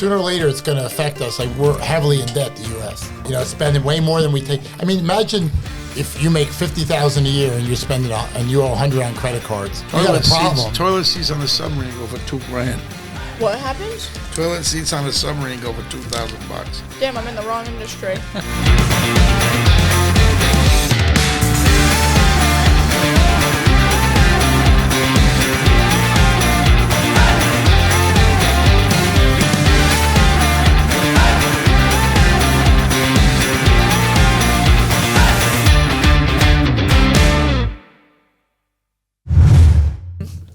sooner or later it's going to affect us. Like, we're heavily in debt, the U.S. Spending way more than we take. I mean, imagine if you make $50,000 a year and you're spending and you owe $100 on credit cards. You got a problem. Toilet seats on the submarine go for $2,000. What happened? Toilet seats on the submarine go for $2,000. Damn, I'm in the wrong industry.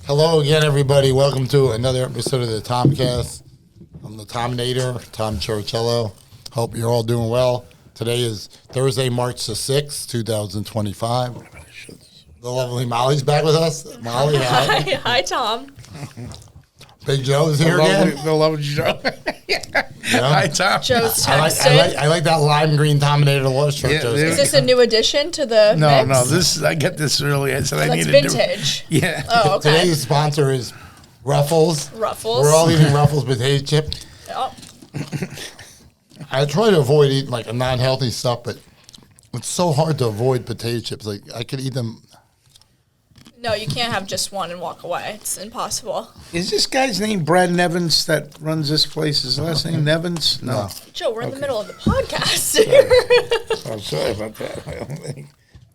Hello again, everybody. Welcome to another episode of the TomCast. I'm the Tominator, Tom Churchello. Hope you're all doing well. Today is Thursday, March the 6th, 2025. The lovely Molly's back with us. Molly, hi. Hi, Tom. Big Joe's here again. The lovely Joe. Yeah. Hi, Tom. Joe's texted. I like that lime green Tominator logo shirt. Yeah, is this a new addition to the mix? No. This I get this early. I said I need to do. Vintage. Yeah. Oh, okay. Today's sponsor is Ruffles. Ruffles. We're all eating Ruffles potato chip. Oh. I try to avoid eating like a non-healthy stuff, but it's so hard to avoid potato chips. Like, I could eat them. No, you can't have just one and walk away. It's impossible. Is this guy's name Brad Nevins that runs this place? His last name Nevins? No. Joe, we're in the middle of the podcast. I'm sorry about that.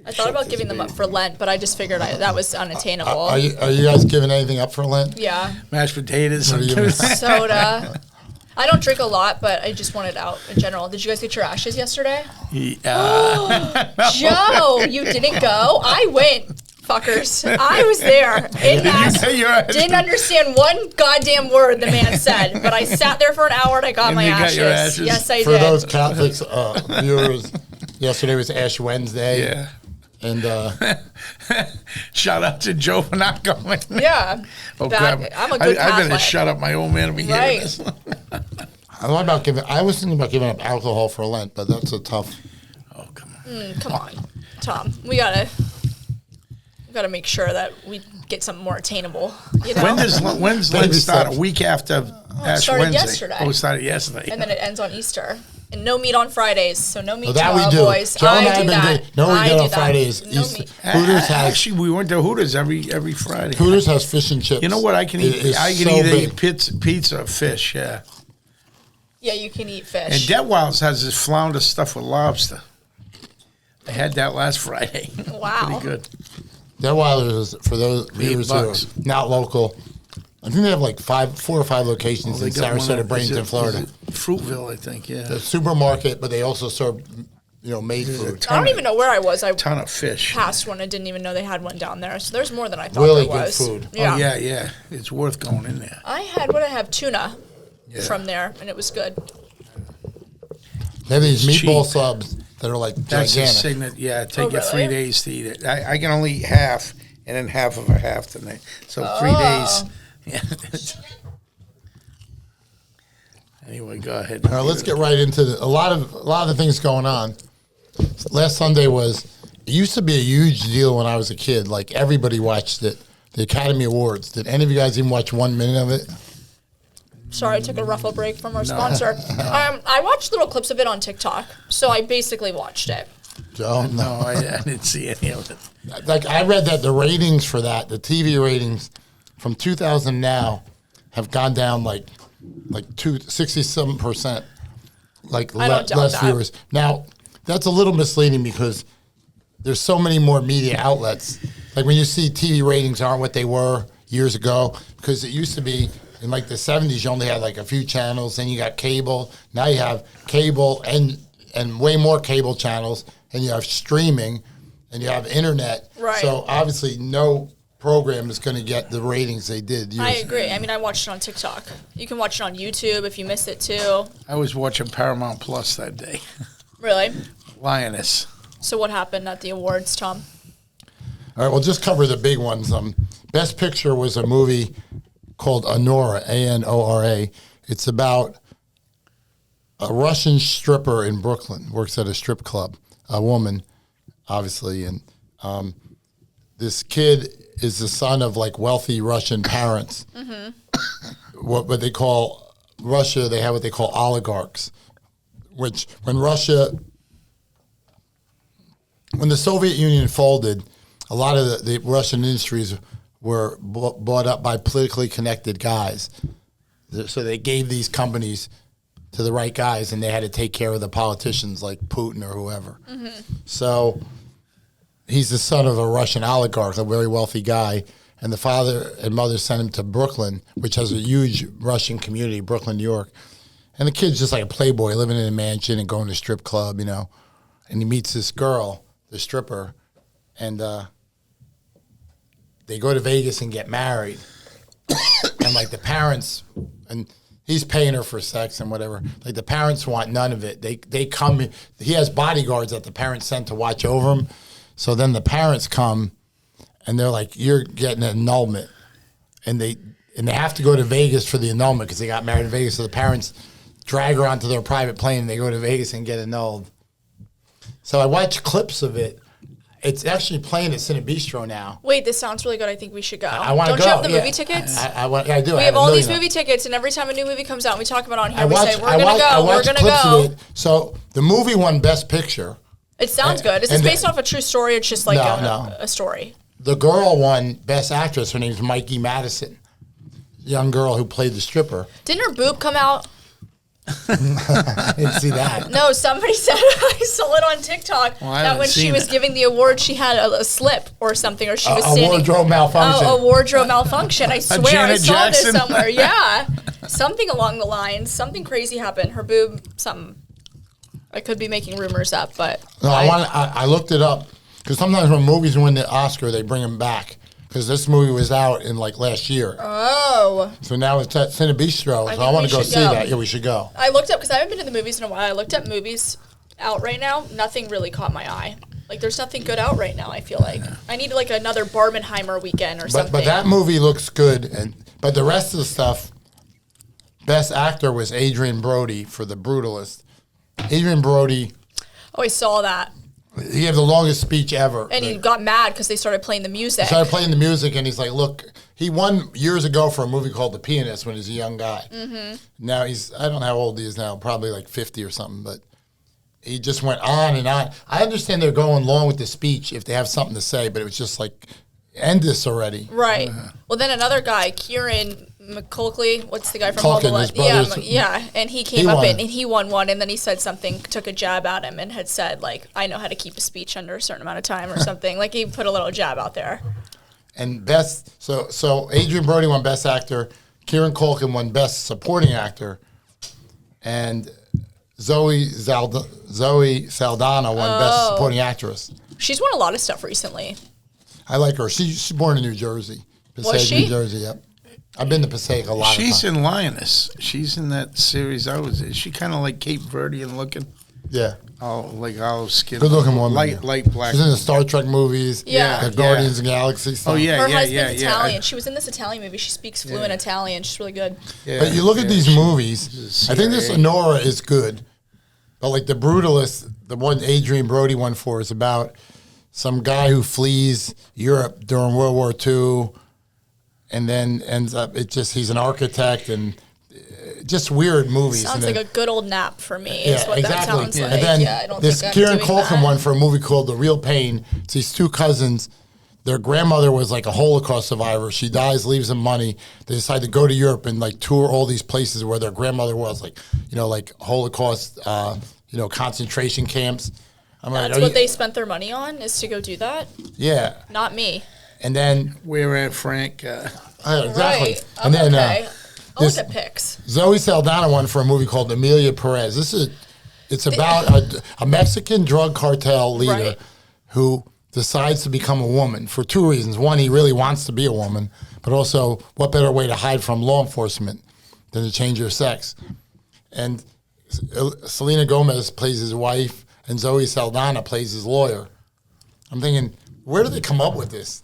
I thought about giving them up for Lent, but I just figured that was unattainable. Are you guys giving anything up for Lent? Yeah. Mashed potatoes. Soda. I don't drink a lot, but I just want it out in general. Did you guys get your ashes yesterday? Yeah. Joe, you didn't go? I went. Fuckers. I was there in mass. Didn't understand one goddamn word the man said, but I sat there for an hour and I got my ashes. Got your ashes. Yes, I did. For those Catholics viewers, yesterday was Ash Wednesday. Yeah. And shout out to Joe for not going. Yeah. Oh, I'm a good Catholic. I better shut up my old man to be hearing this. I was thinking about giving up alcohol for Lent, but that's a tough. Oh, come on. Come on, Tom. We gotta make sure that we get something more attainable. You know? When's Lent start? A week after Ash Wednesday. Yesterday. Oh, it started yesterday. And then it ends on Easter. And no meat on Fridays, so no meat That we do. boys. Joe and I do that. No, we do get on that. Fridays. No Easter. meat. Hooters has Actually, we went to Hooters every Friday. Hooters has fish and chips. You know what? I can eat. I can so either big. eat pizza or fish. Yeah. Yeah, you can eat fish. And Detwild's has this flounder stuff with lobster. I had that last Friday. Wow. Pretty good. Detwild's, for those viewers who are not local, I think they have like 4 or 5 locations in Sarasota, Bradenton, Florida. Fruitville, I think, yeah. The supermarket, but they also serve, made food. I don't even know where I was. I ton of fish. passed one and didn't even know they had one down there. So there's more than I thought Really there was. good food. Yeah. Oh, yeah. It's worth going in there. I had tuna from there, and it was good. They have these It's meatball cheap. subs that are like That's the gigantic. signet. Yeah, take you really? 3 days to eat it. I can only eat half, and then half of a half tonight. So 3 days. Yeah. Anyway, go ahead. All right, let's get right into a lot of the things going on. Last Sunday it used to be a huge deal when I was a kid. Like, everybody watched it. The Academy Awards. Did any of you guys even watch 1 minute of it? Sorry, I took a ruffle break from our sponsor. I watched little clips of it on TikTok, so I basically watched it. Joe? No, I didn't see any of it. Like, I read that the ratings for that, the TV ratings from 2000 now have gone down like 67%, like less viewers. Now, that's a little misleading because there's so many more media outlets. Like, when you see TV ratings aren't what they were years ago, because it used to be in like the 70s, you only had like a few channels, then you got cable. Now you have cable and way more cable channels, and you have streaming, and you have internet. Right. So obviously no program is going to get the ratings they did. I agree. I mean, I watched it on TikTok. You can watch it on YouTube if you missed it too. I was watching Paramount Plus that day. Really? Lioness. So what happened at the awards, Tom? All right, we'll just cover the big ones. Best Picture was a movie called Anora, A-N-O-R-A. It's about a Russian stripper in Brooklyn, works at a strip club, a woman, obviously, and this kid is the son of like wealthy Russian parents, what they call Russia, they have what they call oligarchs, which when the Soviet Union folded, a lot of the Russian industries were bought up by politically connected guys. So they gave these companies to the right guys, and they had to take care of the politicians like Putin or whoever. Mm-hmm. So he's the son of a Russian oligarch, a very wealthy guy, and the father and mother sent him to Brooklyn, which has a huge Russian community, Brooklyn, New York. And the kid's just like a playboy, living in a mansion and going to a strip club, you know. And he meets this girl, the stripper, and they go to Vegas and get married. And like the parents, and he's paying her for sex and whatever. Like the parents want none of it. They come. He has bodyguards that the parents sent to watch over him. So then the parents come, and they're like, "You're getting an annulment," and they have to go to Vegas for the annulment because they got married in Vegas. So the parents drag her onto their private plane, and they go to Vegas and get annulled. So I watched clips of it. It's actually playing at Cine Bistro now. Wait, this sounds really good. I think we should go. I want to go. Don't you have the movie tickets? I do. We have all these movie tickets, and every time a new movie comes out, we talk about it on here. We say, we're going to go, we're going to go. So the movie won Best Picture. It sounds good. Is this based off a true story? It's just like a story. The girl won Best Actress. Her name's Mikey Madison. Young girl who played the stripper. Didn't her boob come out? I didn't see that. No, somebody said, I saw it on TikTok, that when she was giving the award, she had a slip or something, or she was standing. A wardrobe malfunction. Oh, a wardrobe malfunction. I swear I saw Jackson. this somewhere. Yeah. Something along the lines. Something crazy happened. Her boob, something. I could be making rumors up, but. No, I looked it up, because sometimes when movies win the Oscar, they bring them back. Because this movie was out in like last year. Oh. So now it's at Cine Bistro, so I want to go see that. Yeah, we should go. I looked up, because I haven't been to the movies in a while. I looked up movies out right now. Nothing really caught my eye. Like, there's nothing good out right now, I feel like. I need like another Barbenheimer weekend or something. But that movie looks good. But the rest of the stuff, Best Actor was Adrian Brody for The Brutalist. Adrian Brody. Oh, I saw that. He had the longest speech ever. And he got mad because they started playing the music. He started playing the music, and he's like, look, he won years ago for a movie called The Pianist when he was a young guy. Mm-hmm. Now I don't know how old he is now, probably like 50 or something, but he just went on and on. I understand they're going long with the speech if they have something to say, but it was just like, end this already. Right. Well, then another guy, Kieran McCulkey, what's the guy from Culkin, his brother. Yeah, and he came up and he won one, and then he said something, took a jab at him, and had said, like, I know how to keep a speech under a certain amount of time or something. Like, he put a little jab out there. And so Adrian Brody won Best Actor, Kieran Culkin won Best Supporting Actor, and Zoe Saldana won Best Supporting Actress. She's won a lot of stuff recently. I like her. She's born in New Jersey. Passaic, Was she? New Jersey, yep. I've been to Passaic a lot of times. She's in Lioness. She's in that series I was in. Is she kind of like Cape Verdean looking? Yeah. Like olive skin. Good looking woman. Light black. She's in the Star Trek movies. Yeah. The Guardians of the Galaxy stuff. Oh, yeah, Her husband's Italian. She was in this Italian movie. She speaks fluent Italian. She's really good. Yeah, but you look at these movies, I think this Honora is good. But like The Brutalist, the one Adrian Brody won for, is about some guy who flees Europe during World War II and then ends up, he's an architect and just weird movies. Sounds like a good old nap for me. Yeah, is what exactly. That sounds like. And then I don't this think Kieran I'm doing Culkin that. won for a movie called The Real Pain. It's these two cousins. Their grandmother was like a Holocaust survivor. She dies, leaves them money. They decide to go to Europe and like tour all these places where their grandmother was, like, like Holocaust, concentration camps. That's what they spent their money on, is to go do that? Yeah. Not me. And then Where at Frank? exactly. Right. And then okay. I'll look at pics. Zoe Saldana won for a movie called Amelia Perez. It's about a Mexican drug cartel leader who decides to become a woman for two reasons. One, he really wants to be a woman, but also, what better way to hide from law enforcement than to change your sex? And Selena Gomez plays his wife, and Zoe Saldana plays his lawyer. I'm thinking, where did they come up with this?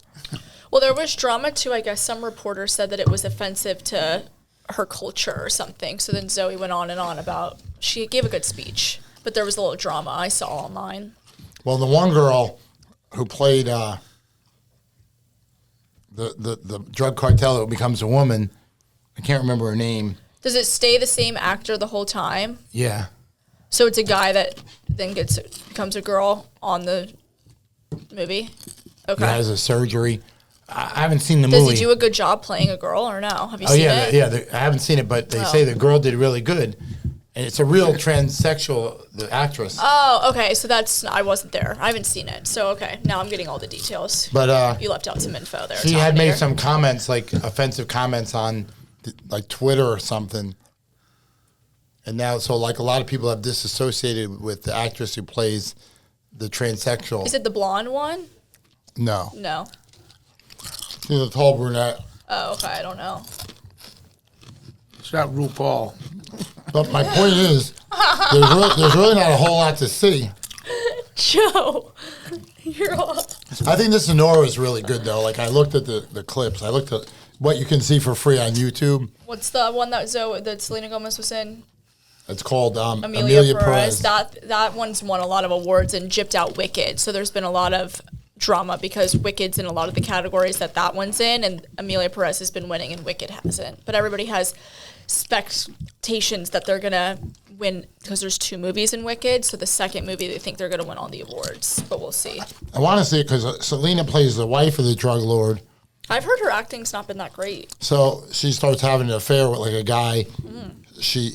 Well, there was drama too. I guess some reporters said that it was offensive to her culture or something. So then Zoe went on and on about, she gave a good speech, but there was a little drama I saw online. Well, the one girl who played the drug cartel that becomes a woman, I can't remember her name. Does it stay the same actor the whole time? Yeah. So it's a guy that then becomes a girl on the movie? Okay. He has a surgery. I haven't seen the Does movie. he do a good job playing a girl or no? Have you seen it? I haven't seen it, but they say the girl did really good. And it's a real transsexual, the actress. Oh, okay. So I wasn't there. I haven't seen it. So, okay. Now I'm getting all the details. But you left out some info there. she had made some comments, like offensive comments on like Twitter or something. And now, so like a lot of people have disassociated with the actress who plays the transsexual. Is it the blonde one? No. No. She's a tall brunette. Oh, okay. I don't know. It's not RuPaul. But my point is, there's really not a whole lot to see. Joe, you're off. I think the Sonora is really good, though. Like, I looked at the clips. I looked at what you can see for free on YouTube. What's the one that Selena Gomez was in? It's called Amelia Perez. That one's won a lot of awards and gypped out Wicked. So there's been a lot of drama because Wicked's in a lot of the categories that one's in, and Amelia Perez has been winning and Wicked hasn't. But everybody has expectations that they're going to win because there's 2 movies in Wicked. So the second movie, they think they're going to win all the awards. But we'll see. I want to see it because Selena plays the wife of the drug lord. I've heard her acting's not been that great. So she starts having an affair with like a guy. She,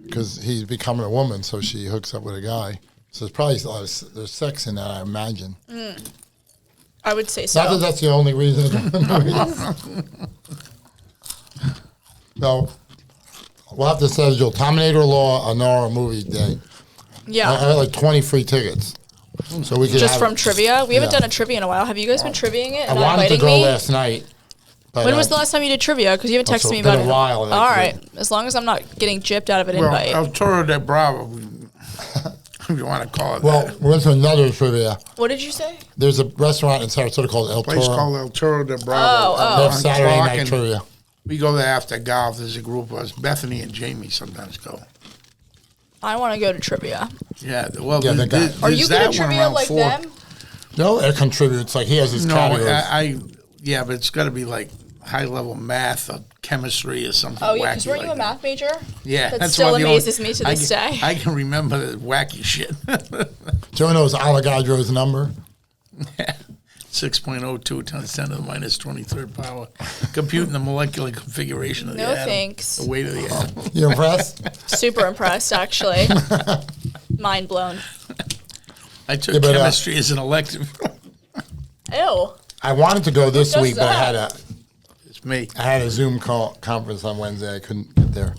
because he's becoming a woman, so she hooks up with a guy. So there's probably a lot of there's sex in that, I imagine. I would say so. Not that that's the only reason. So we'll have to schedule Tominator Law Honora movie day. Yeah. I had like 20 free tickets. So we could Just have from it. trivia? We haven't Yeah. done a trivia in a while. Have you guys been triviaing it? I wanted to go last night. But When was the last time you did trivia? Because you haven't texted me been about a it. while, All like, right. As long as I'm not getting gypped out of an Well, invite. El Toro de Bravo, if you want to call it Well, that. we're into another trivia. What did you say? There's a restaurant in Sarasota called El A place Toro. called El Toro de Bravo. Oh. They On have Saturday Clark, night and trivia. we go there after golf. There's a group of us. Bethany and Jamie sometimes go. I want to go to trivia. Yeah, well, Yeah, they got- there's Are you that good at one trivia around like 4. them? No, it contributes. Like he has his No, categories. yeah, but it's got to be like high-level math or chemistry or something Oh, yeah, wacky because weren't like you a that. math major? Yeah, That that's still why the amazes me to this I day. I can remember the wacky shit. Joe knows Avogadro's number. 6.02 times 10 to the minus 23rd power. Computing the molecular configuration of the No, atom. thanks. The weight of the atom. You impressed? Super impressed, actually. Mind blown. I took Yeah, but, chemistry as an elective. Ew. I wanted to go this does week, but that? It's me. I had a Zoom conference on Wednesday. I couldn't get there.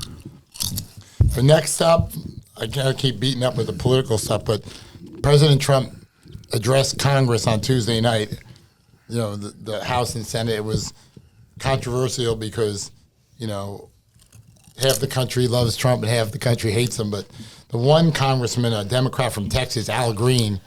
The next up, I can't keep beating up with the political stuff, but President Trump addressed Congress on Tuesday night. You know, the House and Senate. It was controversial because, half the country loves Trump and half the country hates him. But the one congressman, a Democrat from Texas, Al Green,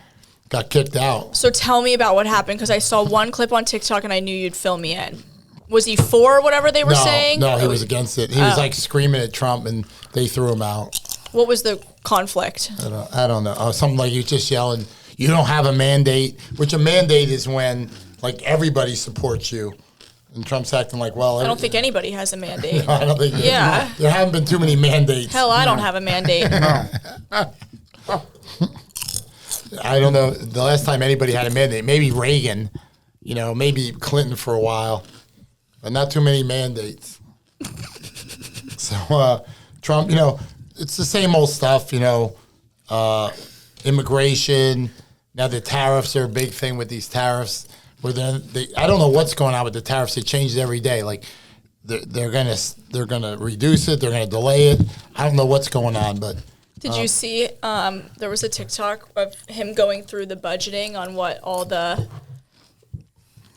got kicked out. So tell me about what happened, because I saw one clip on TikTok and I knew you'd fill me in. Was he for whatever they were saying? No, he was against it. He was like screaming at Trump, and they threw him out. What was the conflict? I don't know. Something like he was just yelling, "You don't have a mandate," which a mandate is when like everybody supports you. And Trump's acting like, well, I don't think anybody has a mandate. I don't think Yeah. there haven't been too many mandates. Hell, I don't have a mandate. I don't know the last time anybody had a mandate. Maybe Reagan, maybe Clinton for a while, but not too many mandates. So Trump, it's the same old stuff. Immigration. Now the tariffs are a big thing with these tariffs. Where I don't know what's going on with the tariffs. They change it every day. Like they're gonna reduce it. They're gonna delay it. I don't know what's going on, but. Did you see, there was a TikTok of him going through the budgeting on what all the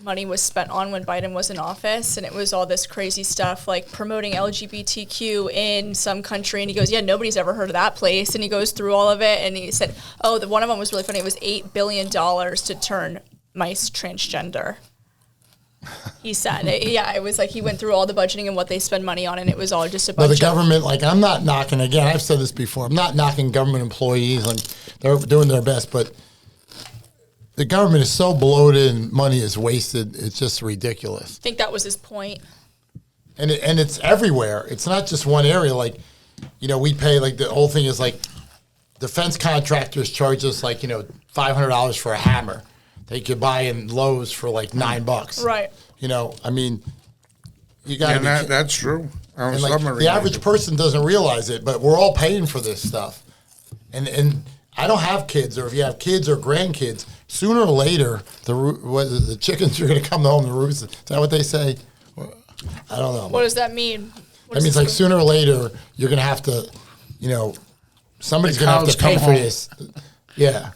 money was spent on when Biden was in office, and it was all this crazy stuff like promoting LGBTQ in some country, and he goes, yeah, nobody's ever heard of that place, and he goes through all of it, and he said, one of them was really funny, it was $8 billion to turn mice transgender. He said, it was like he went through all the budgeting and what they spend money on, and it was all just a bunch But the of... government, I'm not knocking, again, I've said this before, I'm not knocking government employees, they're doing their best, but the government is so bloated and money is wasted, it's just ridiculous. I think that was his point. and it's everywhere. It's not just one area. Like, we pay, like, the whole thing is like defense contractors charge us like, $500 for a hammer. They could buy in Lowe's for like $9. Right. I mean, you got to. That's true. And like, the average person doesn't realize it, but we're all paying for this stuff. And I don't have kids, or if you have kids or grandkids, sooner or later the chickens are going to come home to roost. Is that what they say? I don't know. What does that mean? That means like sooner or later you're going to have to, somebody's going to have to pay for this. Yeah.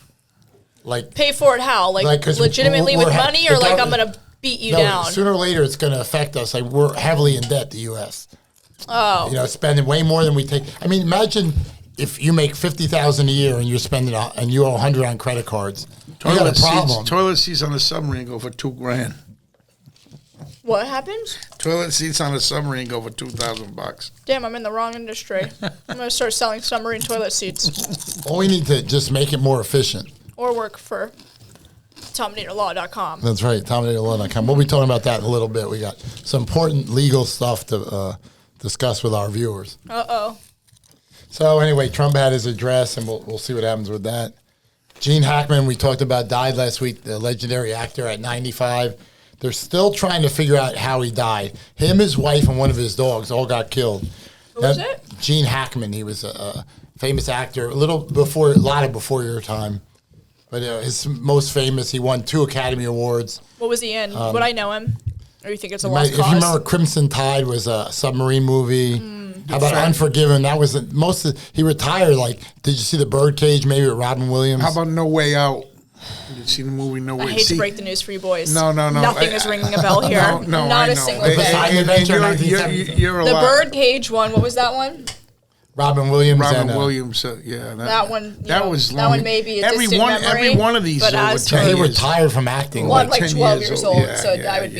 Like, pay for it how? Like legitimately with money, or like I'm going to beat you down? Sooner or later it's going to affect us. Like, we're heavily in debt, the U.S. Oh. Spending way more than we take. I mean, imagine if you make $50,000 a year and you're spending and you owe $100 on credit cards. You got a problem. Toilet seats on a submarine go for $2,000. What happens? Toilet seats on a submarine go for $2,000. Damn, I'm in the wrong industry. I'm going to start selling submarine toilet seats. Well, we need to just make it more efficient. Or work for Tominatorlaw.com. That's right, Tominatorlaw.com. We'll be talking about that in a little bit. We got some important legal stuff to discuss with our viewers. Uh-oh. So anyway, Trump had his address, and we'll see what happens with that. Gene Hackman, we talked about, died last week, the legendary actor at 95. They're still trying to figure out how he died. Him, his wife, and one of his dogs all got killed. Who was it? Gene Hackman. He was a famous actor, a lot before your time. But his most famous, he won 2 Academy Awards. What was he in? Would I know him? Or you think it's a lost cause? If you remember, Crimson Tide was a submarine movie. How about Unforgiven? That was he retired. Like, did you see The Birdcage, maybe with Robin Williams? How about No Way Out? Did you see the movie No Way Out? I hate to break the news for you boys. No. Nothing is ringing a bell here. No, Not a single thing. You're the Birdcage one, what was that one? Robin Williams. That one. That was long. That one may be a distant memory. Every one of these but over 10 years. He retired from acting. Like 12 years old. Yeah, so yeah, I would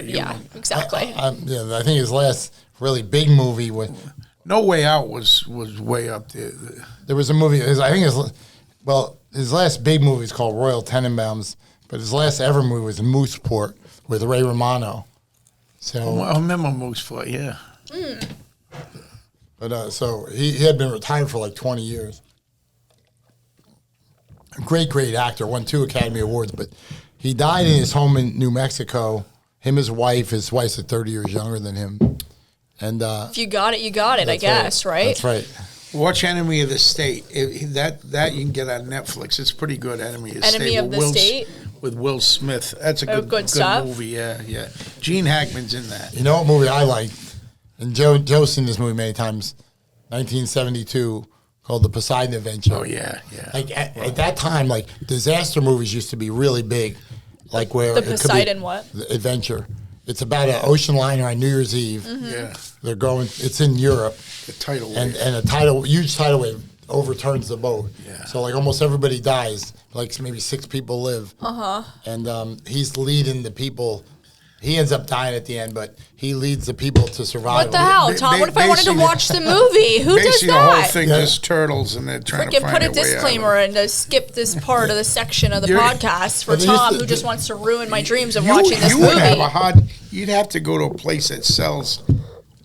be, exactly. I think his last really big movie was No Way Out was way up there. There was a movie. His last big movie is called Royal Tenenbaums, but his last ever movie was Mooseport with Ray Romano. So I remember Mooseport, yeah. But so he had been retired for like 20 years. Great actor, won 2 Academy Awards, but he died in his home in New Mexico. Him, his wife's 30 years younger than him. And if you got it, you got it, I guess, right? That's right. Watch Enemy of the State. That you can get on Netflix. It's pretty good. Enemy of the State with Will Smith. That's a good stuff. movie. Yeah. Gene Hackman's in that. You know what movie I liked? And Joe's seen this movie many times. 1972, called The Poseidon Adventure. Oh yeah. Like at that time, like disaster movies used to be really big. Like where the Poseidon Adventure. It's about an ocean liner on New Year's Eve. Mm-hmm. Yeah. They're going. It's in Europe. The tidal wave. And a huge tidal wave overturns the boat. Yeah. So like almost everybody dies. Like maybe 6 people live. And he's leading the people. He ends up dying at the end, but he leads the people to survive. What the hell, Tom? What if I wanted to watch the movie? Who does that? The whole thing is turtles, and they're trying to find put a disclaimer and to skip this part of the section of the podcast for Tom, who just wants to ruin my dreams of watching this movie. You'd have to go to a place that sells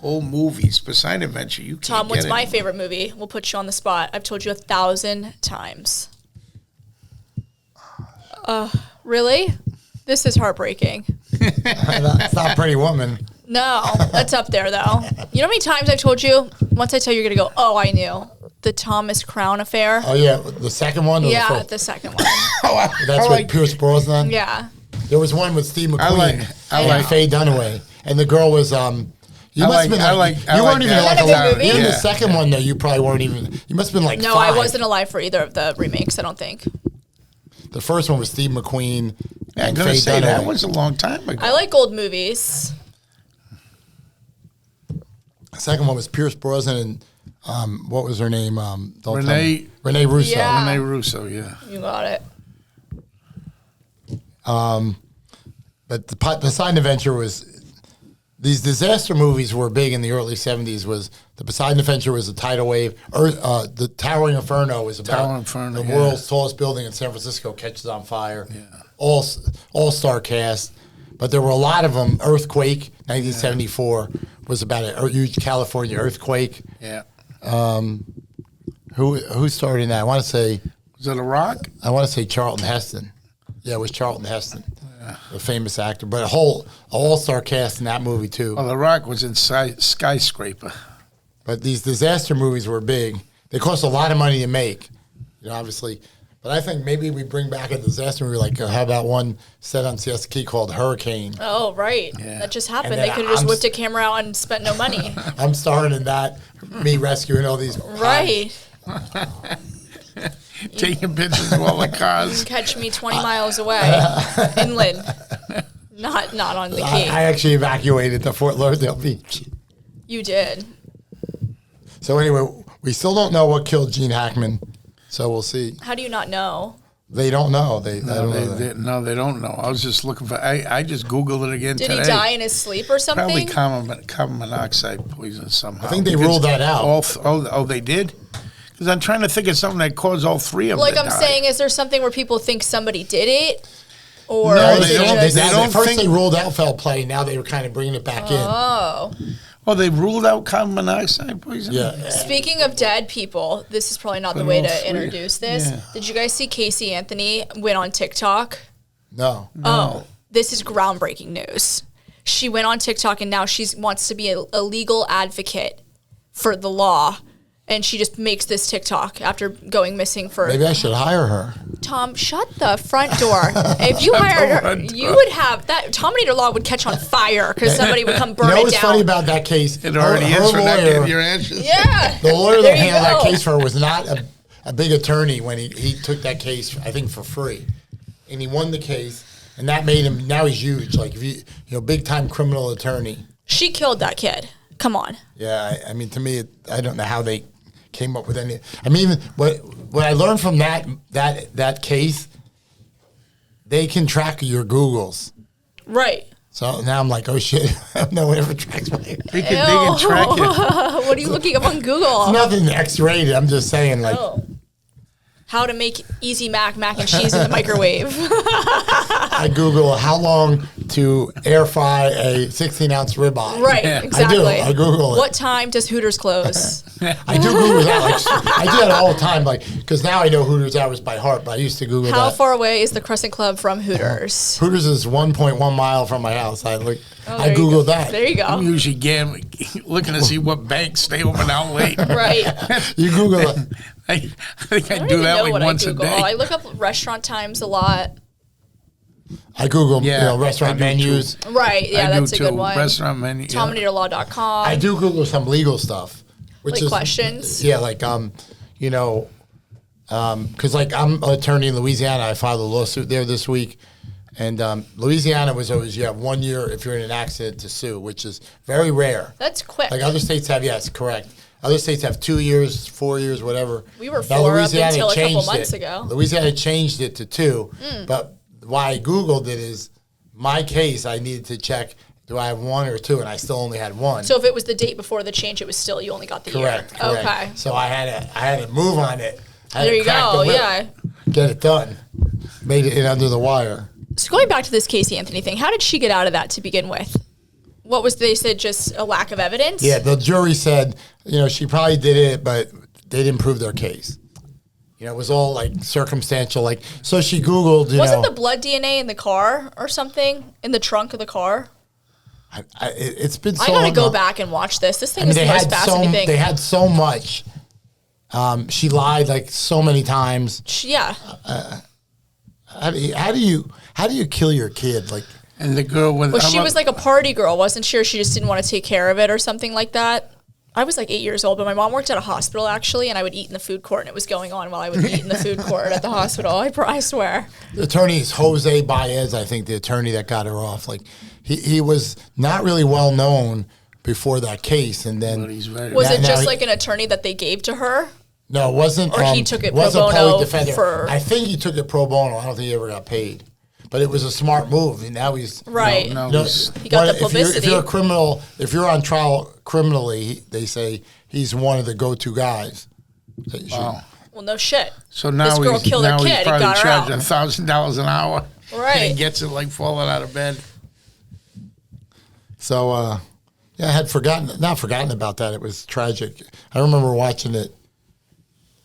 old movies. Poseidon Adventure, you can't Tom, what's my favorite movie? We'll put you on the spot. I've told you 1,000 times. Really? This is heartbreaking. That's not Pretty Woman. No, that's up there, though. You know how many times I've told you? Once I tell you, you're going to go, oh, I knew. The Thomas Crown Affair. Oh, yeah. The second one? Yeah, the second one. That's with Pierce Brosnan? Yeah. There was one with Steve McQueen and Faye Dunaway. And the girl was... You weren't even alive. Even the second one, though, you probably weren't even... You must have been like 5. No, I wasn't alive for either of the remakes, I don't think. The first one was Steve McQueen and Faye Dunaway. That was a long time ago. I like old movies. The second one was Pierce Brosnan and what was her name? Renee Russo. Yeah. Renee Russo, yeah. You got it. But the Poseidon Adventure was... These disaster movies were big in the early 70s. Was the Poseidon Adventure was a tidal wave. The Towering Inferno was about the world's tallest building in San Francisco catches on fire. Yeah. All-star cast. But there were a lot of them. Earthquake, 1974, was about a huge California earthquake. Yeah. Who starred in that? I want to say... Was it a rock? I want to say Charlton Heston. Yeah, it was Charlton Heston, a famous actor. But a whole all-star cast in that movie, too. Well, The Rock was in Skyscraper. But these disaster movies were big. They cost a lot of money to make, obviously. But I think maybe we bring back a disaster movie, like how about one set on Siesta Key called Hurricane? Oh, right. Yeah. That just happened. They could have just whipped a camera out and spent no money. I'm starring in that, me rescuing all these. Right. Taking pictures of all the cars. Catch me 20 miles away, inland. Not on the Cape. I actually evacuated to Fort Lauderdale Beach. You did. So anyway, we still don't know what killed Gene Hackman. So we'll see. How do you not know? They don't know. They don't know. I was just looking for. I just Googled it again today. Did he die in his sleep or something? Probably carbon monoxide poison somehow. I think they ruled that out. They did? Because I'm trying to think of something that caused all three of them. Like I'm saying, is there something where people think somebody did it? Or no, they don't. At first they ruled out foul play. Now they were kind of bringing it back in. Oh. Oh, they ruled out carbon monoxide poison? Yeah. Speaking of dead people, this is probably not the way to introduce this. Yeah. Did you guys see Casey Anthony went on TikTok? No. Oh, this is groundbreaking news. She went on TikTok and now she wants to be a legal advocate for the law. And she just makes this TikTok after going missing for... Maybe I should hire her. Tom, shut the front door. If you hired her, you would have... that Tominator law would catch on fire because somebody would come burn it down. What's funny about that case? It already is for not getting your answers. Yeah. The lawyer that handled that case for her was not a big attorney when he took that case, I think, for free. And he won the case, and that made him... Now he's huge. Like, if big-time criminal attorney. She killed that kid. Come on. Yeah, I mean, to me, I don't know how they... came up with any. I mean, what I learned from that case, they can track your Googles. Right. So now I'm like, oh shit, no one ever tracks my. They can track you. What are you looking up on Google? It's nothing X-rated. I'm just saying, like. Oh. How to make easy mac and cheese in the microwave. I Google how long to air fry a 16-ounce ribeye. Right, exactly. I Google it. What time does Hooters close? I do Google that. I do that all the time, because now I know Hooters hours by heart. But I used to Google How that. far away is the Crescent Club from Hooters? Hooters is 1.1 mile from my house. I Googled that. There you go. I'm usually looking to see what banks stay open out late. Right. You Google it. I think I do that like once a day. I look up restaurant times a lot. I Google restaurant menus. Too. Right, yeah, that's a good one. Restaurant menu. Tominatorlaw.com. I do Google some legal stuff. Which is questions? Yeah, like, because like I'm an attorney in Louisiana. I filed a lawsuit there this week. And Louisiana was always, you have 1 year if you're in an accident to sue, which is very rare. That's quick. Like other states have, yes, correct. Other states have 2 years, 4 years, whatever. We were 4 up until a couple months ago. Louisiana changed it to 2. But why I Googled it is my case, I needed to check, do I have 1 or 2? And I still only had 1. So if it was the date before the change, it was still, you only got the year. Correct. Okay. So I had to move on it. There you go, yeah. Get it done. Made it in under the wire. So going back to this Casey Anthony thing, how did she get out of that to begin with? What was, they said just a lack of evidence? Yeah, the jury said, she probably did it, but they didn't prove their case. It was all like circumstantial. So she Googled, Wasn't the blood DNA in the car or something? In the trunk of the car? It's been so long. I got to go back and watch this. This thing is the most fascinating thing. They had so much. She lied so many times. Yeah. How do you kill your kid? And the girl was... she was like a party girl, wasn't she? Or she just didn't want to take care of it or something like that. I was like 8 years old, but my mom worked at a hospital actually, and I would eat in the food court, and it was going on while I would eat in the food court at the hospital. I swear. The attorney is Jose Baez, I think, the attorney that got her off. He was not really well known before that case, and then was it just like an attorney that they gave to her? No, it wasn't. Or he took it pro bono I think he took it pro bono. I don't think he ever got paid. But it was a smart move, and now he's... Right. He got the publicity. If you're a criminal, if you're on trial criminally, they say he's one of the go-to guys. Wow. Well, no shit. So now this girl killed her kid and got her out. $1,000 an hour. Right. And gets it falling out of bed. So, I had not forgotten about that. It was tragic. I remember watching it.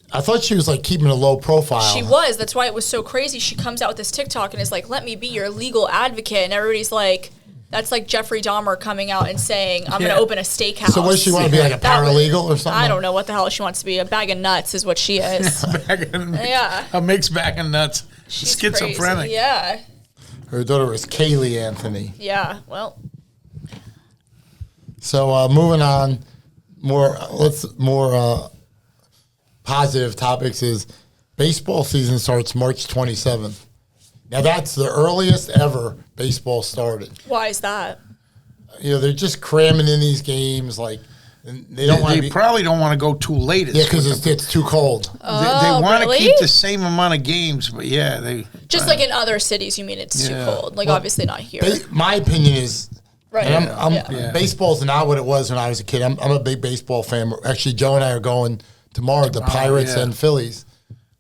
I thought she was like keeping a low profile. She was. That's why it was so crazy. She comes out with this TikTok and is like, "Let me be your legal advocate," and everybody's like, "That's like Jeffrey Dahmer coming out and saying, I'm going to open a steakhouse." So what does she want to be, like a paralegal or something? I don't know what the hell she wants to be. A bag of nuts is what she is. A mixed bag of nuts. She's schizophrenic. Crazy. Yeah. Her daughter was Kaylee Anthony. Yeah. Well. So moving on, more positive topics is baseball season starts March 27th. Now that's the earliest ever baseball started. Why is that? They're just cramming in these games like they don't want. They probably don't want to go too late. Yeah, because it's too cold. They want to keep the same amount of games, but they just like in other cities. You mean it's too cold? Like obviously not here. My opinion is. Right. And baseball's not what it was when I was a kid. I'm a big baseball fan. Actually, Joe and I are going tomorrow to Pirates and Phillies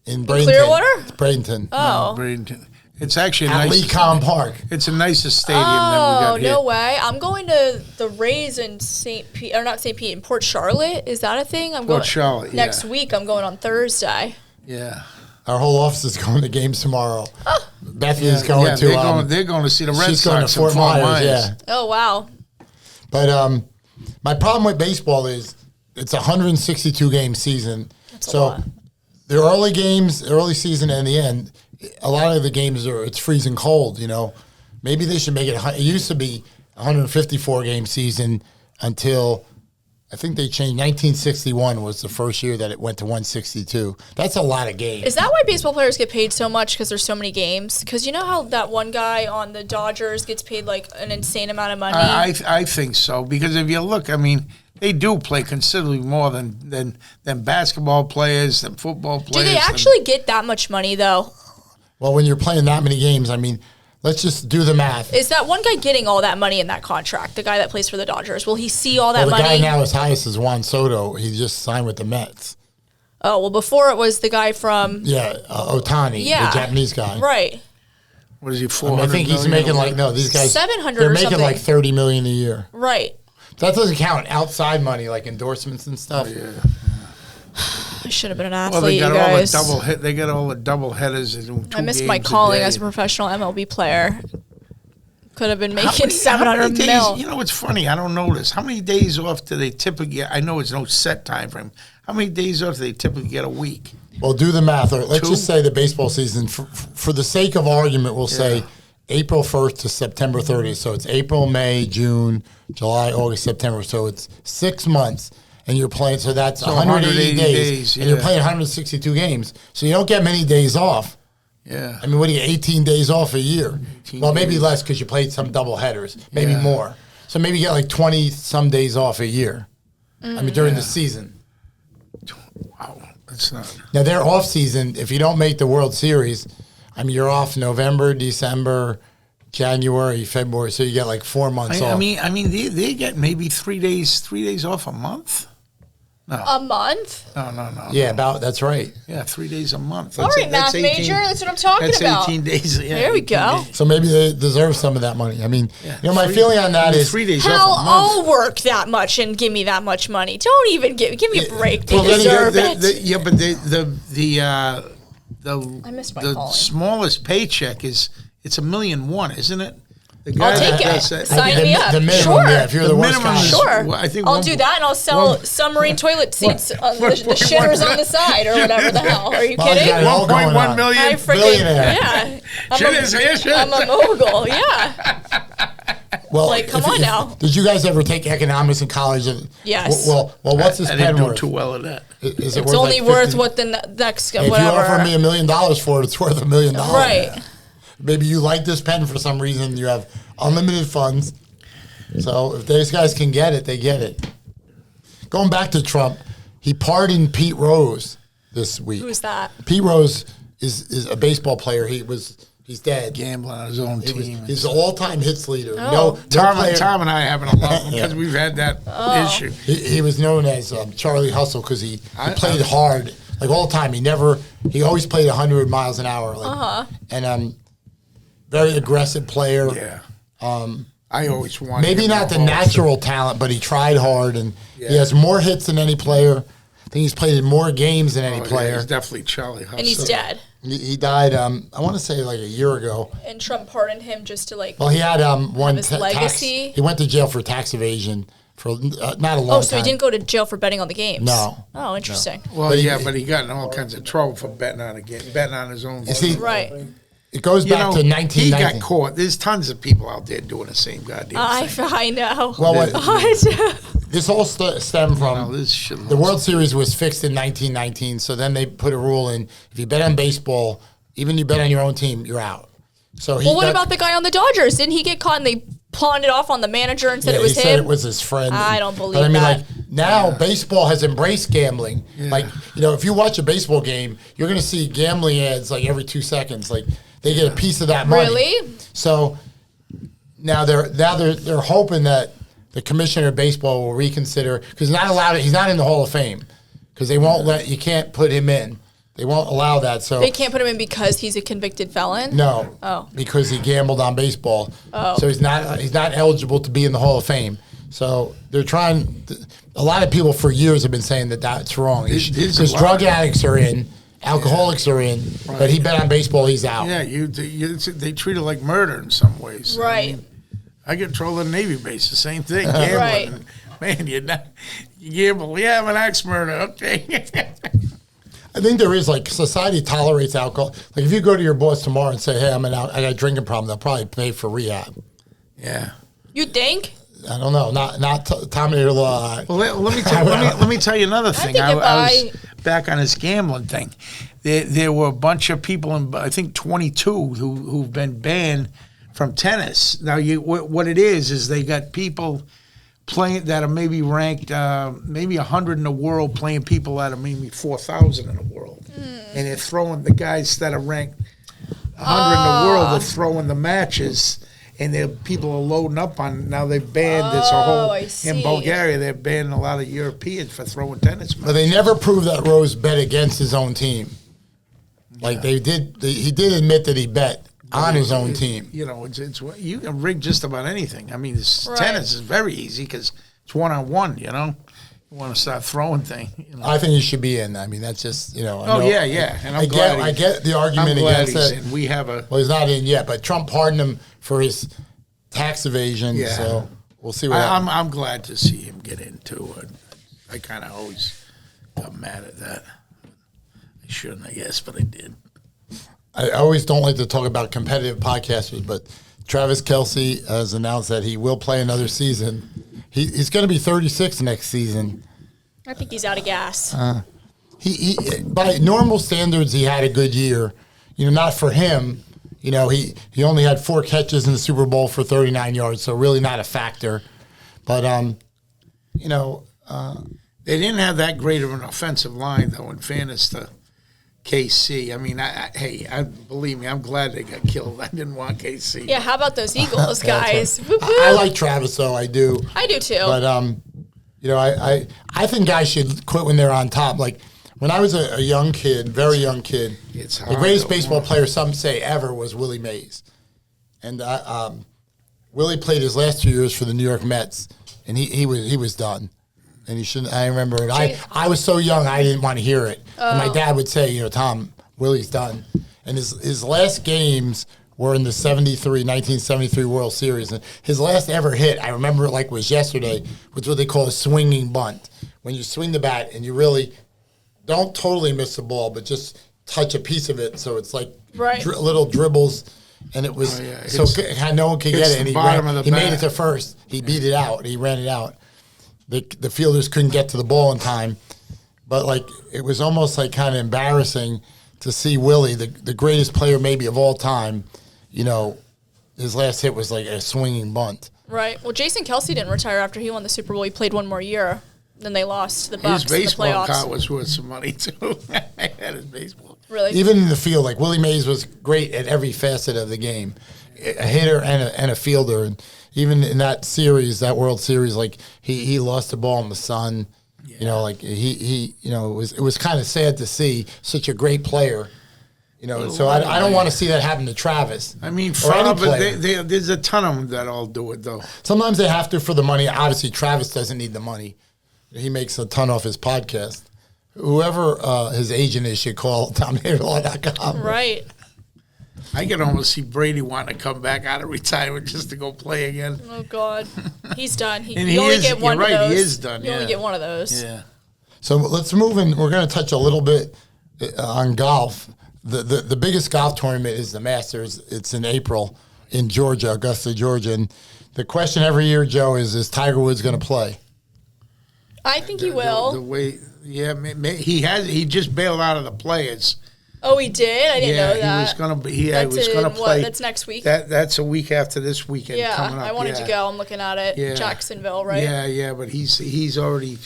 in Bradenton. Clearwater? It's Bradenton. Oh. Bradenton. It's actually at Lecom Park. It's a nicer stadium than we got here. No way. I'm going to the Rays in St. Pete, or not St. Pete, in Port Charlotte. Is that a thing? Port Charlotte, next week. I'm going on Thursday. Yeah. Our whole office is going to games tomorrow. Oh. Bethany's going to. They're going to see the Red Sox. She's going to Fort Myers. Yeah. Oh wow. But my problem with baseball is it's a 162 game season. That's a lot. The early season and the end, a lot of the games it's freezing cold. Maybe they should make it. It used to be 154 game season until. I think they changed. 1961 was the first year that it went to 162. That's a lot of games. Is that why baseball players get paid so much because there's so many games? Because you know how that one guy on the Dodgers gets paid like an insane amount of money? I think so. Because if you look, they do play considerably more than basketball players, than football players. Do they actually get that much money, though? Well, when you're playing that many games, let's just do the math. Is that one guy getting all that money in that contract? The guy that plays for the Dodgers, will he see all that money? The guy now is highest is Juan Soto. He just signed with the Mets. Oh, well, before it was the guy from... Yeah, Otani, the Japanese guy. Right. What is he, 400 I think he's making these guys... 700 they're or making something. like $30 million a year. Right. That doesn't count outside money, like endorsements and stuff. Yeah. I should have been an athlete, well, they got you guys. They got all the double headers. I missed my calling as a professional MLB player. Could have been making 700 mil. You know, it's funny. I don't know this. How many days off do they typically get? I know it's no set time frame. How many days off do they typically get a week? Well, do the math. Or let's just say the baseball season, for the sake of argument, we'll say April 1st to September 30th. So it's April, May, June, July, August, September. So it's 6 months. And you're playing, so that's 180 days. And you're playing 162 games. So you don't get many days off. Yeah. What do you get, 18 days off a year? Well, maybe less because you played some double headers. Maybe more. So maybe you get like 20-some days off a year. During the season. Wow. That's not... Now, their off season, if you don't make the World Series, you're off November, December, January, February. So you get like 4 months off. They get maybe 3 days off a month. No. A month? No. Yeah, that's right. Yeah, 3 days a month. All right, math major. That's what I'm talking about. 18 days. Yeah, there we go. Days. So maybe they deserve some of that money. My feeling on that is 3 days hell, off a month. I'll work that much and give me that much money. Don't even give me a break. They deserve it. But I missed my the calling. smallest paycheck it's $1.1 million, isn't it? I'll take it. Sign me up. The minimum, sure. Yeah, if you're the worst guy. Sure. I think I'll do that, and I'll sell submarine toillet seats on the shitters on the side or whatever the hell. Are you kidding? $1.1 million. I freaking I'm a mogul. Yeah. Well, come on now. Did you guys ever take economics in college? Yes. Well, what's this I pen didn't worth? do too well at that. Is it's only worth what the next whatever. If you offer me $1 million for it, it's worth $1 million. Right. Maybe you like this pen for some reason. You have unlimited funds. So if these guys can get it, they get it. Going back to Trump, he pardoned Pete Rose this week. Who's that? Pete Rose is a baseball player. He's dead. Gambling on his own team. He's the all-time hits leader. Oh. Tom and I haven't a lot because we've had that issue. He was known as Charlie Hustle because he played hard, like all the time. He always played 100 miles an hour. And very aggressive player. Yeah. I always wanted maybe not the natural talent, but he tried hard, and he has more hits than any player. I think he's played in more games than any player. Yeah, he's definitely Charlie Hustle. And he's dead. He died, I want to say like a year ago. And Trump pardoned him just to like. Well, he had one legacy. He went to jail for tax evasion for not a long time. Oh, so he didn't go to jail for betting on the games? No. Oh, interesting. No. Well, but he got in all kinds of trouble for betting on a game, betting on his own. Right. It goes back to 1990. He got caught. There's tons of people out there doing the same goddamn thing. I know. Well, this all stemmed from the World Series was fixed in 1919. So then they put a rule in: if you bet on baseball, even you bet on your own team, you're out. So what about the guy on the Dodgers? Didn't he get caught and they pawned it off on the manager and said it was him? He said it was his friend. I don't believe that. But I mean, that. like now, baseball has embraced gambling. Yeah. Like if you watch a baseball game, you're going to see gambling ads like every 2 seconds. Like they get a piece of that money. Really? So now they're hoping that the commissioner of baseball will reconsider because he's not in the Hall of Fame because they won't you can't put him in. They won't allow that. So they can't put him in because he's a convicted felon? No. Oh. Because he gambled on baseball. Oh. So he's not eligible to be in the Hall of Fame. So they're trying. A lot of people for years have been saying that that's wrong because drug addicts are in, alcoholics are in, but he bet on baseball, he's out. Yeah, they treat it like murder in some ways. Right. I control the Navy base, the same thing. Gambling. Right. Man, you gamble. Yeah, I'm an axe murder. Okay. I think there is society tolerates alcohol. Like if you go to your boss tomorrow and say, "Hey, I got a drinking problem," they'll probably pay for rehab. Yeah. You think? I don't know. Not Tominator law. Well, let me tell you another thing. I was back on this gambling thing. There were a bunch of people, I think 22, who've been banned from tennis. Now, what it is they got people playing that are maybe ranked maybe 100 in the world, playing people that are maybe 4,000 in the world, and they're throwing the guys that are ranked 100 in the world. They're throwing the matches. And people are loading up on now. They've banned this whole in Bulgaria. They're banning a lot of Europeans for throwing tennis matches. But they never proved that Rose bet against his own team. Like they did. He did admit that he bet on his own team. It's you can rig just about anything. I mean, tennis is very easy because it's 1-on-1. You want to start throwing things. I think he should be in. I mean, that's just yeah. And I get the argument against that. We have a. Well, he's not in yet, but Trump pardoned him for his tax evasion. Yeah. So we'll see what happens. I'm glad to see him get into it. I kind of always got mad at that. I shouldn't, I guess, but I did. I always don't like to talk about competitive podcasters, but Travis Kelce has announced that he will play another season. He's going to be 36 next season. I think he's out of gas. He by normal standards, he had a good year. Not for him. He only had 4 catches in the Super Bowl for 39 yards, so really not a factor. But they didn't have that great of an offensive line, though. In fairness to KC, I mean, believe me, I'm glad they got killed. I didn't want KC. Yeah, how about those Eagles guys? I like Travis, though. I do. I do too. But I think guys should quit when they're on top. Like when I was a young kid, very young kid, the greatest baseball player some say ever was Willie Mays, and Willie played his last 2 years for the New York Mets, and he was done. And he shouldn't. I remember it. I was so young, I didn't want to hear it. And my dad would say, Tom, Willie's done. And his last games were in the 1973 World Series. And his last ever hit, I remember it like it was yesterday, was what they call a swinging bunt. When you swing the bat and you really don't totally miss the ball, but just touch a piece of it, so it's like little dribbles. And it was no one could get it. And he made it to first. He beat it out. He ran it out. The fielders couldn't get to the ball in time, but it was almost kind of embarrassing to see Willie, the greatest player maybe of all time. His last hit was like a swinging bunt. Right. Well, Jason Kelce didn't retire after he won the Super Bowl. He played one more year. Then they lost to the Bucs. His baseball in the playoffs. card was worth some money too. I had his baseball. Really? Even in the field, Willie Mays was great at every facet of the game, a hitter and a fielder. And even in that series, that World Series, he lost the ball in the sun. Yeah. It was kind of sad to see such a great player, So I don't want to see that happen to Travis. I mean, but there's a ton of them that all do it, though. Sometimes they have to for the money. Obviously, Travis doesn't need the money. He makes a ton off his podcast. Whoever his agent is should call Tominator.com. Right. I can almost see Brady wanting to come back out of retirement just to go play again. Oh, God. He's done. He only get one of those. He is done, You only get one of those. Yeah. So let's move in. We're going to touch a little bit on golf. The biggest golf tournament is the Masters. It's in April in Georgia, Augusta, Georgia. And the question every year, Joe, is Tiger Woods going to play? I think he will. The way, he just bailed out of the Players. Oh, he did? I didn't know that. He was going to be. He was going to play. That's next week. That's a week after this weekend. Yeah, coming up. I wanted to go. I'm looking at it. Yeah. Jacksonville, right? Yeah, but he's already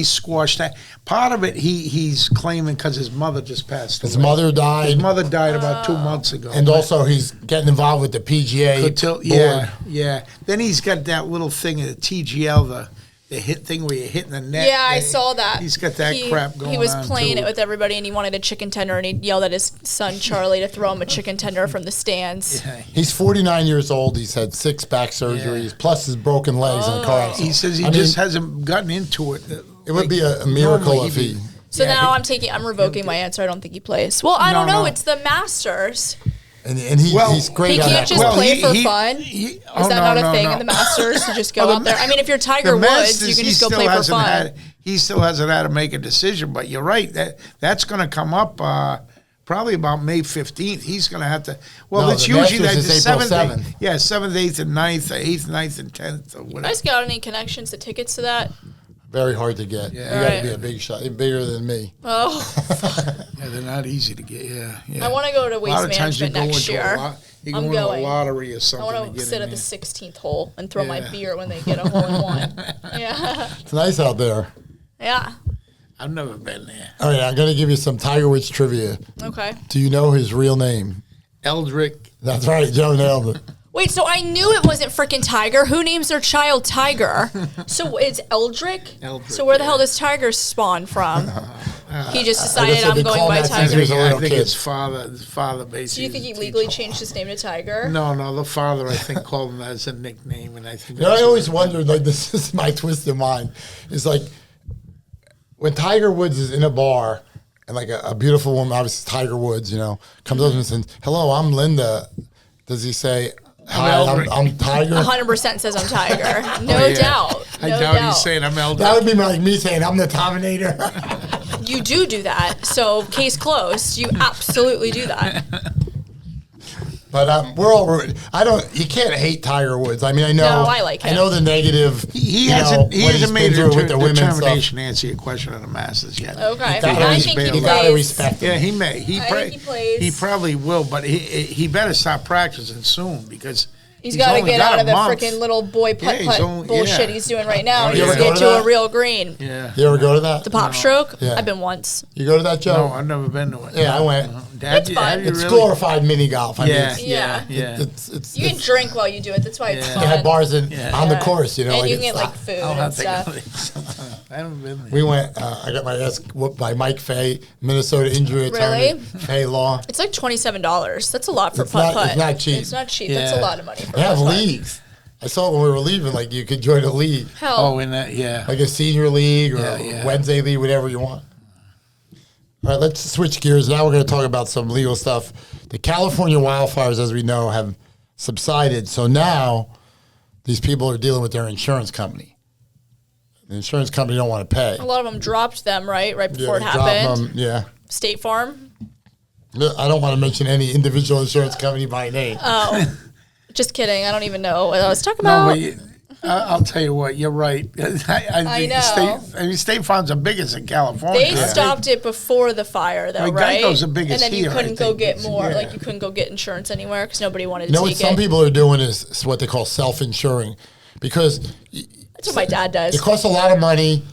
squashed that. Part of it he's claiming because his mother just passed away. His mother died. His mother died about 2 months ago. And also he's getting involved with the PGA board. Yeah. Then he's got that little thing at the TGL, the hit thing where you're hitting the net. Yeah, I saw that. He's got that crap going on. He was playing it with everybody, and he wanted a chicken tender, and he yelled at his son Charlie to throw him a chicken tender from the stands. Yeah. He's 49 years old. He's had 6 back surgeries, plus his broken legs in a car accident. He says he just hasn't gotten into it. It would be a miracle if he... So now I'm revoking my answer. I don't think he plays. Well, I don't know. No. It's the Masters. And he's great. He can't just play for fun. Is that not a thing in the Masters to just go out there? I mean, if you're Tiger Woods, you can just go play for fun. He still hasn't had to make a decision, but you're right. That's going to come up probably about May 15th. He's going to have to. Well, it's usually the 7th. Yeah, 7th, 8th, and 9th, 8th, 9th, and 10th. Or whatever. You guys got any connections to tickets to that? Very hard to get. Yeah. You got to be a big shot, bigger than me. Oh. Yeah, they're not easy to get. Yeah. I want to go to Waste Management next year. You go into a lottery or something. I want to sit at the 16th hole and throw my beer when they get a hole in one. Yeah. It's nice out there. Yeah. I've never been there. All right, I'm going to give you some Tiger Woods trivia. Okay. Do you know his real name? Eldrick. That's right. Joe nailed it. Wait, so I knew it wasn't freaking Tiger. Who names their child Tiger? So it's Eldrick? So where the hell does Tiger spawn from? He just decided I'm going by Tiger. I think his father basically. So you think he legally changed his name to Tiger? No, the father I think called him as a nickname, and I think. I always wondered, like, this is my twisted mind. It's like when Tiger Woods is in a bar and like a beautiful woman, obviously Tiger Woods, comes up and says, "Hello, I'm Linda." Does he say? Hi, I'm Tiger. 100% says I'm Tiger. No doubt. I doubt he's saying I'm Eldrick. That would be like me saying I'm the Tominator. You do that. So case closed. You absolutely do that. But we're all. You can't hate Tiger Woods. I mean, I know. No, I like him. I know the negative. He hasn't made a determination to answer your question on the Masters yet. Okay, I think he plays. You gotta respect him. Yeah, he may. I think he plays. He probably will, but he better start practicing soon because. He's got to get out of the freaking little boy putt-putt bullshit he's doing right now. He needs to get to a real green. Yeah. You ever go to that? The pop stroke? Yeah. I've been once. You go to that, Joe? No, I've never been to it. Yeah, I went. It's fun. It's glorified mini golf. I mean, Yeah. You can drink while you do it. That's why it's fun. They have bars on the course, And you can get like food and stuff. I haven't been there. We went, I got my ass whooped by Mike Fay, Minnesota injury attorney. Really? Fay Law. It's like $27. That's a lot for putt-putt. It's not cheap. It's not cheap. That's a lot of money for They have putt-putt. leagues. I saw it when we were leaving, like you could join a league. Hell. Oh, in that, yeah. Like a senior league or Wednesday league, whatever you want. All right, let's switch gears. Now we're going to talk about some legal stuff. The California wildfires, as we know, have subsided. So now these people are dealing with their insurance company. The insurance company don't want to pay. A lot of them dropped them, right before it happened. State Farm? I don't want to mention any individual insurance company by name. Oh. Just kidding. I don't even know what I was talking about. No, I'll tell you what. You're right. I know. State Farm's the biggest in California. They stopped it before the fire, though, right? Geico's the biggest and then you here, couldn't go get more. Like you couldn't go get insurance anywhere because nobody wanted to take it. What some people are doing is what they call self-insuring, because that's what my dad does. It costs a lot of money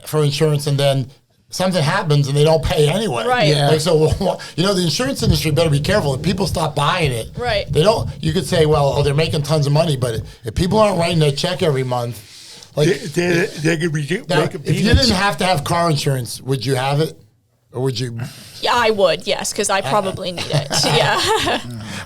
for insurance, and then something happens and they don't pay anyway. Right. Yeah. Like, so, the insurance industry better be careful. If people stop buying it, right. They don't. You could say, well, they're making tons of money, but if people aren't writing their check every month, like they could be now, if you didn't have to have car insurance, would you have it? Or would you? Yeah, I would, yes, because I probably need it. Yeah.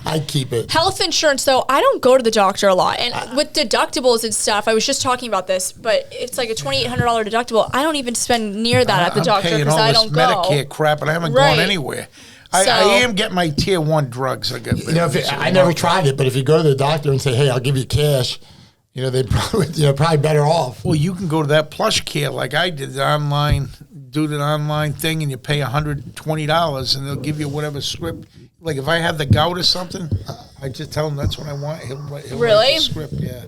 I'd keep it. Health insurance, though, I don't go to the doctor a lot. And with deductibles and stuff, I was just talking about this, but it's like a $2,800 deductible. I don't even spend near that at the doctor because I don't go. Medicare crap, and I haven't gone anywhere. I am getting my tier 1 drugs. I never tried it, but if you go to the doctor and say, "Hey, I'll give you cash," they probably better off. Well, you can go to that Plush Care like I did, the online thing, and you pay $120, and they'll give you whatever script. Like if I have the gout or something, I just tell him that's what I want. He'll write the script, yeah.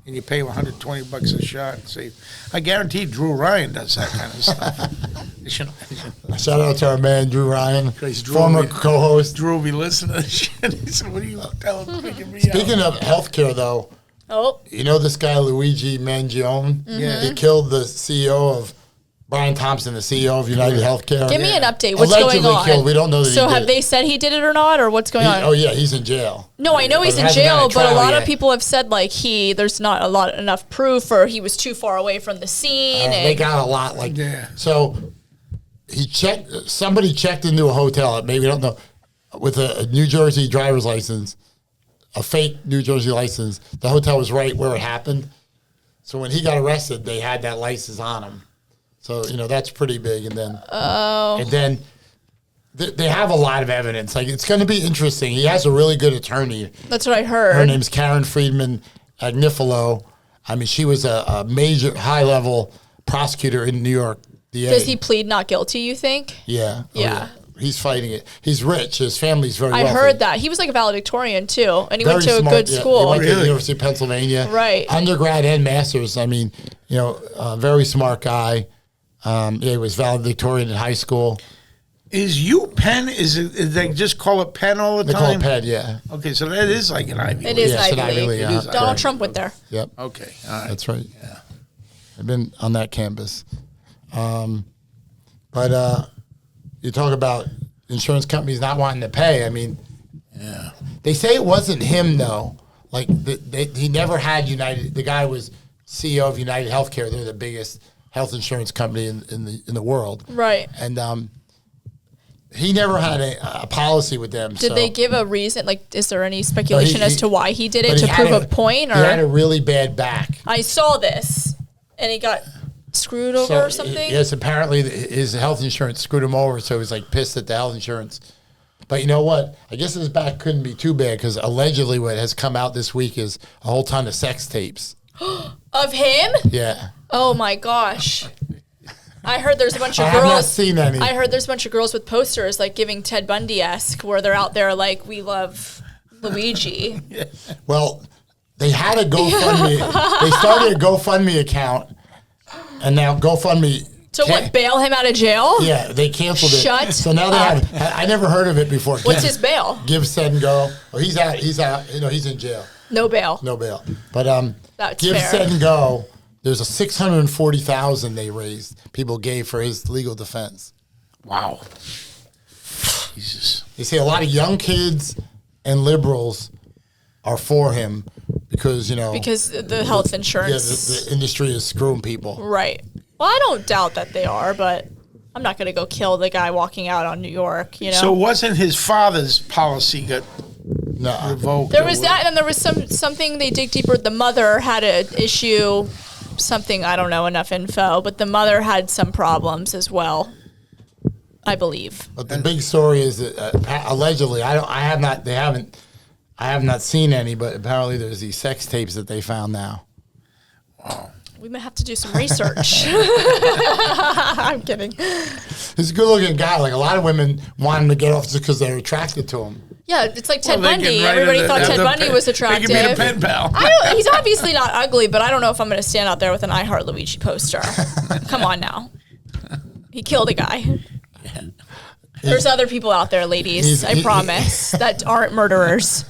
And you pay him $120 a shot. And say, I guarantee Drew Ryan does that kind of stuff. Shout out to our man Drew Ryan, former co-host. Drew will be listening to this shit. He said, "What are you telling me?" Speaking of healthcare, though, you know this guy Luigi Mangione? Mm-hmm. Yeah, he killed the CEO of Brian Thompson, the CEO of United Healthcare. Give me an update. What's Allegedly going on? Killed. We don't know that. So have they said he did it or not, or what's going on? Oh yeah, he's in jail. No, I know he's in jail, but a lot of people have said like there's not enough proof, or he was too far away from the scene. They got a lot so. Somebody checked into a hotel, maybe I don't know, with a New Jersey driver's license, a fake New Jersey license. The hotel was right where it happened. So when he got arrested, they had that license on him. So, that's pretty big. And then they have a lot of evidence. Like, it's going to be interesting. He has a really good attorney. That's what I heard. Her name's Karen Friedman Agnifilo. I mean, she was a major high-level prosecutor in New York. DA. Does he plead not guilty, you think? Yeah. Yeah. He's fighting it. He's rich. His family's very wealthy. I heard that. He was like a valedictorian, too. And he went to smart, a good school. He went to the University of Pennsylvania. Right. Undergrad and master's. I mean, a very smart guy. He was valedictorian in high school. Is UPenn, is they just call it Penn all the time? They call it Penn, yeah. Okay, so that is like an Ivy League. It is an Ivy League. Donald Trump went there. Yep. Okay, all right. That's right. Yeah. I've been on that campus. But you talk about insurance companies not wanting to pay. I mean, they say it wasn't him, though. Like, he never had United. The guy was CEO of United Healthcare. They're the biggest health insurance company in the world. Right. And he never had a policy with them. Did they give a reason? Like, is there any speculation as to why he did it, to prove a point? Or? He had a really bad back. I saw this, and he got screwed over or something? Yes, apparently his health insurance screwed him over, so he was like pissed at the health insurance. But you know what? I guess his back couldn't be too bad because allegedly what has come out this week is a whole ton of sex tapes. Of him? Yeah. Oh my gosh. I heard there's a bunch of girls. I have not seen any. I heard there's a bunch of girls with posters like giving Ted Bundy-esque where they're out there like, we love Luigi. Well, they had a GoFundMe. They started a GoFundMe account. And now GoFundMe. So what, bail him out of jail? Yeah, they canceled it. Shut So now they have. I never heard of it before. What's his bail? Give, set, and go. Oh, he's out. He's out. He's in jail. No bail. No bail. But that's give, fair. set, and go. There's a $640,000 they raised. People gave for his legal defense. Wow. Jesus. They say a lot of young kids and liberals are for him because the health insurance. Yeah, the industry is screwing people. Right. Well, I don't doubt that they are, but I'm not going to go kill the guy walking out on New York. So wasn't his father's policy got revoked? There was that, and there was something they dig deeper. The mother had an issue. Something, I don't know enough info, but the mother had some problems as well, I believe. But the big story is that allegedly, I have not seen any, but apparently there's these sex tapes that they found now. Wow. We might have to do some research. I'm kidding. He's a good-looking guy. Like a lot of women want him to get off just because they're attracted to him. Yeah, it's like Ted Bundy. Everybody thought Ted Bundy was attractive. He can be a pen pal. He's obviously not ugly, but I don't know if I'm going to stand out there with an I Heart Luigi poster. Come on now. He killed a guy. There's other people out there, ladies, I promise, that aren't murderers.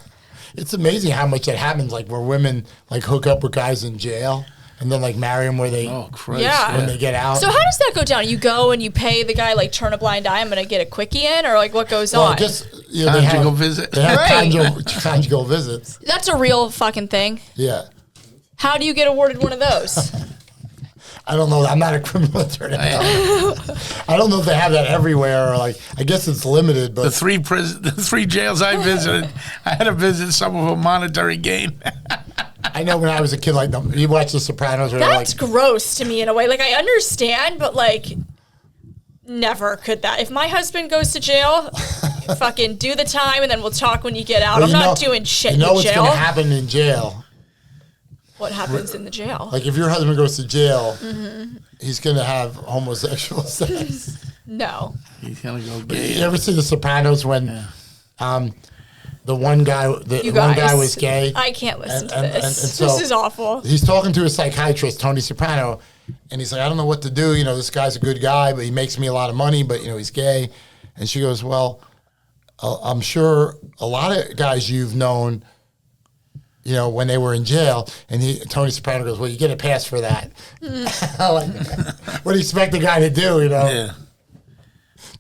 It's amazing how much that happens, like where women like hook up with guys in jail and then like marry them where they when they get out. So how does that go down? You go and you pay the guy like turn a blind eye, I'm going to get a quickie in, or like what goes on? Just conjugal visit. They have conjugal visits. That's a real fucking thing. Yeah. How do you get awarded one of those? I don't know. I'm not a criminal attorney. I don't know if they have that everywhere. Or like, I guess it's limited. But the three jails I visited, I had to visit some of them monetary gain. I know when I was a kid, like you watch The Sopranos. That's gross to me in a way. Like I understand, but like, never could that. If my husband goes to jail, fucking do the time, and then we'll talk when you get out. I'm not doing shit in jail. You know what's going to happen in jail? What happens in the jail? Like if your husband goes to jail, he's going to have homosexual sex. No. He's going to go gay. You ever see The Sopranos when the one guy was gay? I can't listen to this. And so this is awful. He's talking to a psychiatrist, Tony Soprano, and he's like, I don't know what to do. You know, this guy's a good guy, but he makes me a lot of money, but, you know, he's gay. And she goes, well, I'm sure a lot of guys you've known, you know, when they were in jail, and Tony Soprano goes, well, you get a pass for that. Like, what do you expect the guy to do, you know? Yeah.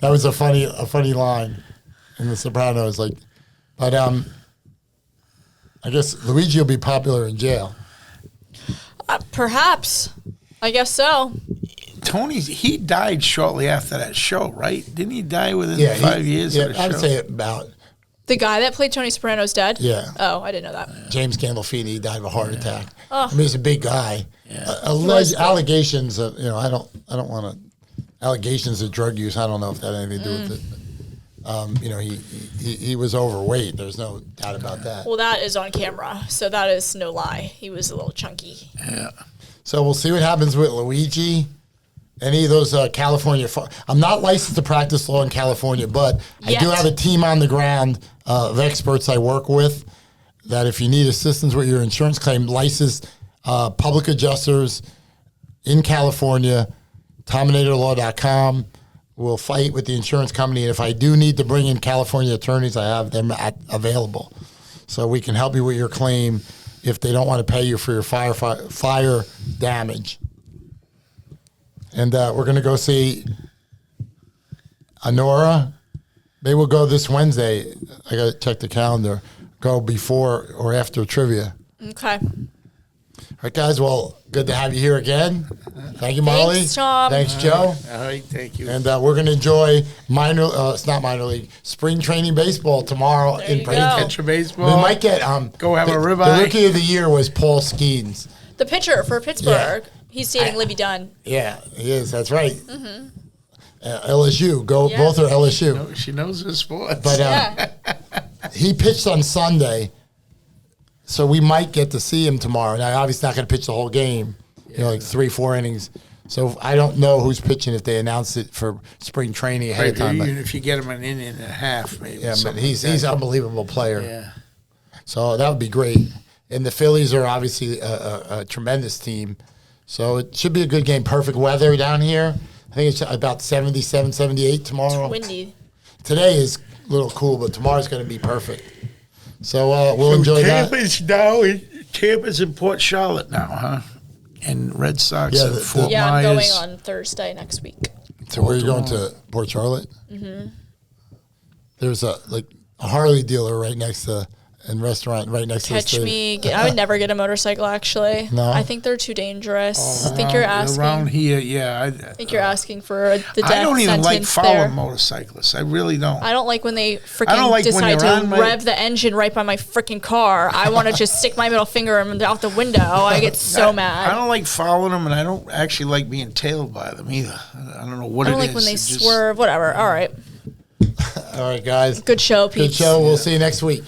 That was a funny line in The Sopranos. Like, but I guess Luigi will be popular in jail. Perhaps. I guess so. He died shortly after that show, right? Didn't he die within 5 years of the show? I would say about. The guy that played Tony Soprano's dead? Yeah. Oh, I didn't know that. James Gandolfini died of a heart attack. Oh. I mean, he's a big guy. Yeah. Alleged allegations of, you know, I don't want to, allegations of drug use, I don't know if that had anything to do with it. You know, he was overweight. There's no doubt about that. Well, that is on camera, so that is no lie. He was a little chunky. Yeah. So we'll see what happens with Luigi. Any of those California... I'm not licensed to practice law in California, but I do have a team on the ground of experts I work with that if you need assistance with your insurance claim, licensed public adjusters in California, Tominatorlaw.com. We'll fight with the insurance company. And if I do need to bring in California attorneys, I have them available. So we can help you with your claim if they don't want to pay you for your fire damage. And we're going to go see Honora. They will go this Wednesday. I got to check the calendar. Go before or after trivia. Okay. All right, guys. Well, good to have you here again. Thank you, Molly. Thanks, Tom. Thanks, Joe. All right, thank you. And we're going to enjoy it's not minor league, spring training baseball tomorrow in Bradenton. Catch your baseball. We might get go have a ribeye. The rookie of the year was Paul Skeens. The pitcher for Pittsburgh. Yeah. He's dating Libby Dunn. Yeah, he is. That's right. Mm-hmm. LSU. Both are LSU. She knows her sports. But he pitched on Sunday, so we might get to see him tomorrow. Now, obviously, not going to pitch the whole game. You know, like 3-4 innings. So I don't know who's pitching if they announce it for spring training ahead of time. Even if you get him an inning and a half, maybe. Yeah, but he's an unbelievable player. Yeah. So that would be great. And the Phillies are obviously a tremendous team. So it should be a good game. Perfect weather down here. I think it's about 77, 78 tomorrow. It's windy. Today is a little cool, but tomorrow's going to be perfect. So we'll enjoy that. Tampa's in Port Charlotte now, huh? And Red Sox at Fort Myers. Yeah, I'm going on Thursday next week. So where are you going to? Port Charlotte? Mm-hmm. There's a Harley dealer right next to... and restaurant right next to the stadium. I would never get a motorcycle, actually. No? I think they're too dangerous. I think you're asking. Around here, yeah. I think you're asking for the death I don't even like sentence following there. Motorcyclists. I really don't. I don't like when they freaking decide to rev the engine right by my freaking car. I want to just stick my middle finger out the window. I get so mad. I don't like following them, and I don't actually like being tailed by them either. I don't know what it is. I don't like when they swerve. Whatever. All right. All right, guys. Good show, Pete. Good show. We'll see you next week.